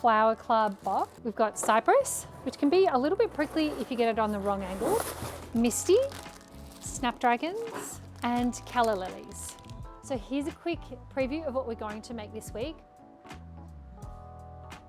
Flower Club box. We've got cypress, which can be a little bit prickly if you get it on the wrong angle, misty, snapdragons, and calla lilies. So here's a quick preview of what we're going to make this week.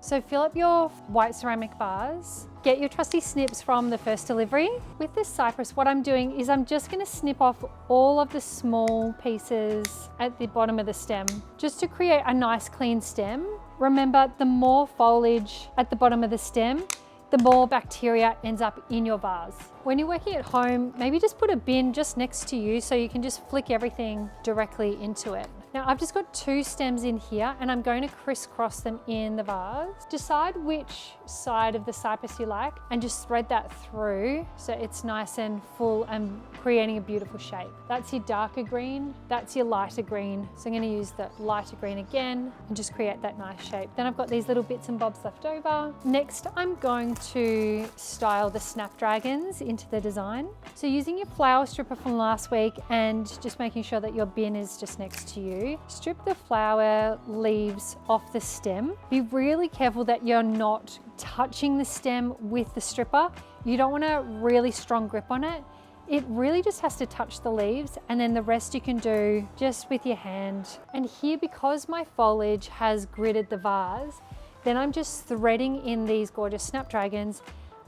So fill up your white ceramic vase, get your trusty snips from the first delivery. With this cypress, what I'm doing is I'm just gonna snip off all of the small pieces at the bottom of the stem, just to create a nice clean stem. Remember, the more foliage at the bottom of the stem, the more bacteria ends up in your vase. When you're working at home, maybe just put a bin just next to you so you can just flick everything directly into it. Now I've just got 2 stems in here and I'm going to crisscross them in the vase. Decide which side of the cypress you like and just thread that through so it's nice and full and creating a beautiful shape. That's your darker green, that's your lighter green. So I'm going to use the lighter green again and just create that nice shape. Then I've got these little bits and bobs left over. Next, I'm going to style the snapdragons into the design. So using your flower stripper from last week and just making sure that your bin is just next to you, strip the flower leaves off the stem. Be really careful that you're not touching the stem with the stripper. You don't want a really strong grip on it. It really just has to touch the leaves, and then the rest you can do just with your hand. And here, because my foliage has gridded the vase, then I'm just threading in these gorgeous snapdragons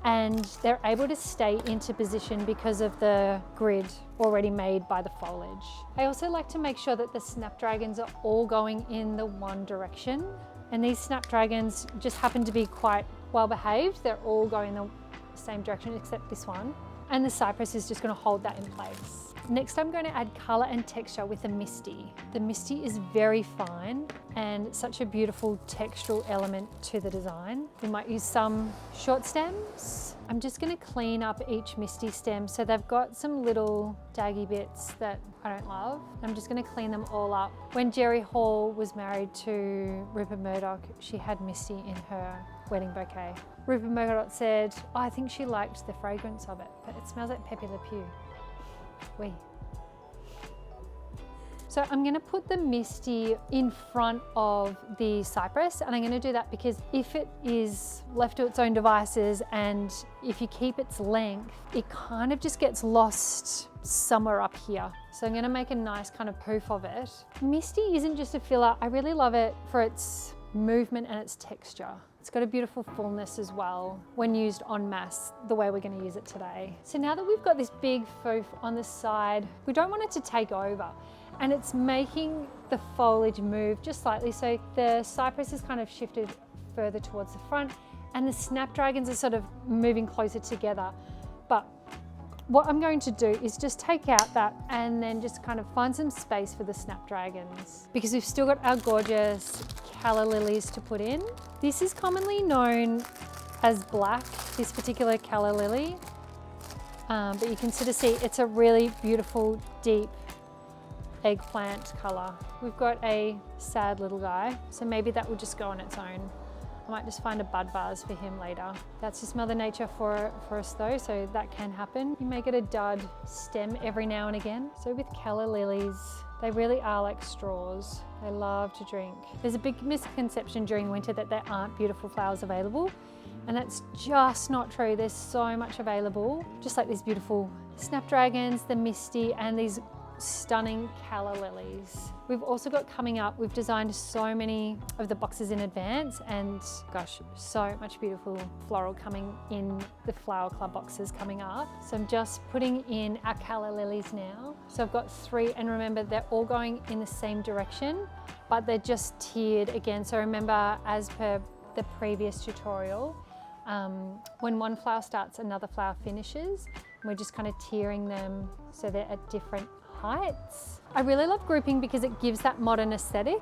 and they're able to stay into position because of the grid already made by the foliage. I also like to make sure that the snapdragons are all going in the one direction. And these snapdragons just happen to be quite well behaved. They're all going the same direction except this one. And the cypress is just going to hold that in place. Next, I'm going to add color and texture with the Misty. The Misty is very fine and such a beautiful textural element to the design. We might use some short stems. I'm just going to clean up each Misty stem so they've got some little daggy bits that I don't love. I'm just going to clean them all up. When Jerry Hall was married to Rupert Murdoch, she had Misty in her wedding bouquet. Rupert Murdoch said, oh, I think she liked the fragrance of it, but it smells like Pepe Le Pew. Oui. So I'm going to put the Misty in front of the cypress, and I'm going to do that because if it is left to its own devices and if you keep its length, it kind of just gets lost somewhere up here. So I'm going to make a nice kind of poof of it. Misty isn't just a filler. I really love it for its movement and its texture. It's got a beautiful fullness as well when used en masse, the way we're going to use it today. So now that we've got this big foof on the side, we don't want it to take over. And it's making the foliage move just slightly. So the cypress is kind of shifted further towards the front and the snapdragons are sort of moving closer together. But what I'm going to do is just take out that and then just kind of find some space for the snapdragons because we've still got our gorgeous calla lilies to put in. This is commonly known as black, this particular calla lily, but you can sort of see it's a really beautiful, deep eggplant color. We've got a sad little guy, so maybe that will just go on its own. I might just find a bud vase for him later. That's just Mother Nature for us though, so that can happen. You may get a dud stem every now and again. So with calla lilies, they really are like straws. They love to drink. There's a big misconception during winter that there aren't beautiful flowers available, and that's just not true. There's so much available, just like these beautiful snapdragons, the Misty, and these stunning calla lilies. We've also got coming up, we've designed so many of the boxes in advance and gosh, so much beautiful floral coming in the Flower Club boxes coming up. So I'm just putting in our calla lilies now. So I've got 3, and remember they're all going in the same direction, but they're just tiered again. So remember, as per the previous tutorial, when one flower starts, another flower finishes. And we're just kind of tiering them so they're at different heights. I really love grouping because it gives that modern aesthetic,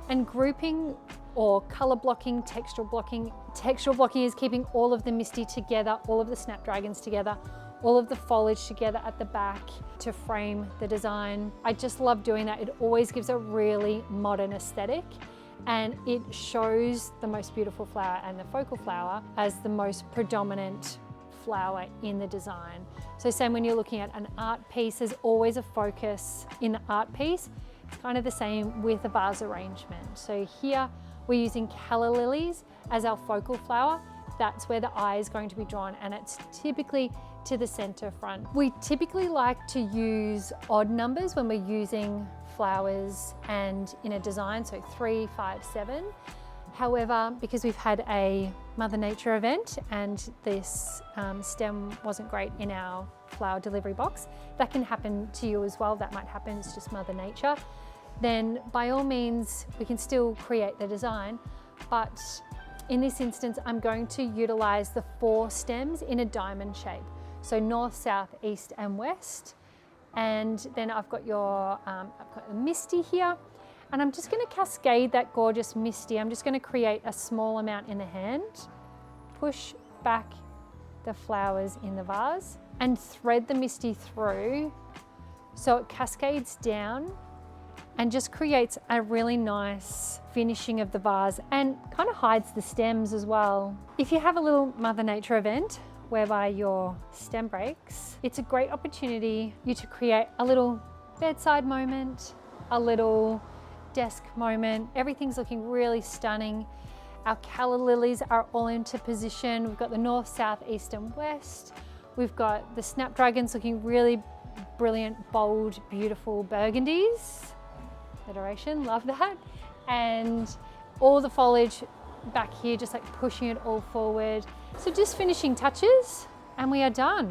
and grouping or color blocking, textural blocking is keeping all of the Misty together, all of the snapdragons together, all of the foliage together at the back to frame the design. I just love doing that. It always gives a really modern aesthetic, and it shows the most beautiful flower and the focal flower as the most predominant flower in the design. So same when you're looking at an art piece, there's always a focus in the art piece. It's kind of the same with a vase arrangement. So here we're using Calla Lilies as our focal flower. That's where the eye is going to be drawn, and it's typically to the center front. We typically like to use odd numbers when we're using flowers and in a design, so 3, 5, 7. However, because we've had a Mother Nature event and this stem wasn't great in our flower delivery box, that can happen to you as well. That might happen, it's just Mother Nature. Then by all means, we can still create the design, but in this instance, I'm going to utilize the 4 stems in a diamond shape. So north, south, east, and west. And then I've got the Misty here. And I'm just going to cascade that gorgeous Misty. I'm just going to create a small amount in the hand, push back the flowers in the vase, and thread the Misty through so it cascades down and just creates a really nice finishing of the vase and kind of hides the stems as well. If you have a little Mother Nature event whereby your stem breaks, it's a great opportunity you to create a little bedside moment, a little desk moment. Everything's looking really stunning. Our Calla Lilies are all into position. We've got the north, south, east, and west. We've got the snapdragons looking really brilliant, bold, beautiful burgundies. Adoration, love that. And all the foliage back here, just like pushing it all forward. So just finishing touches and we are done.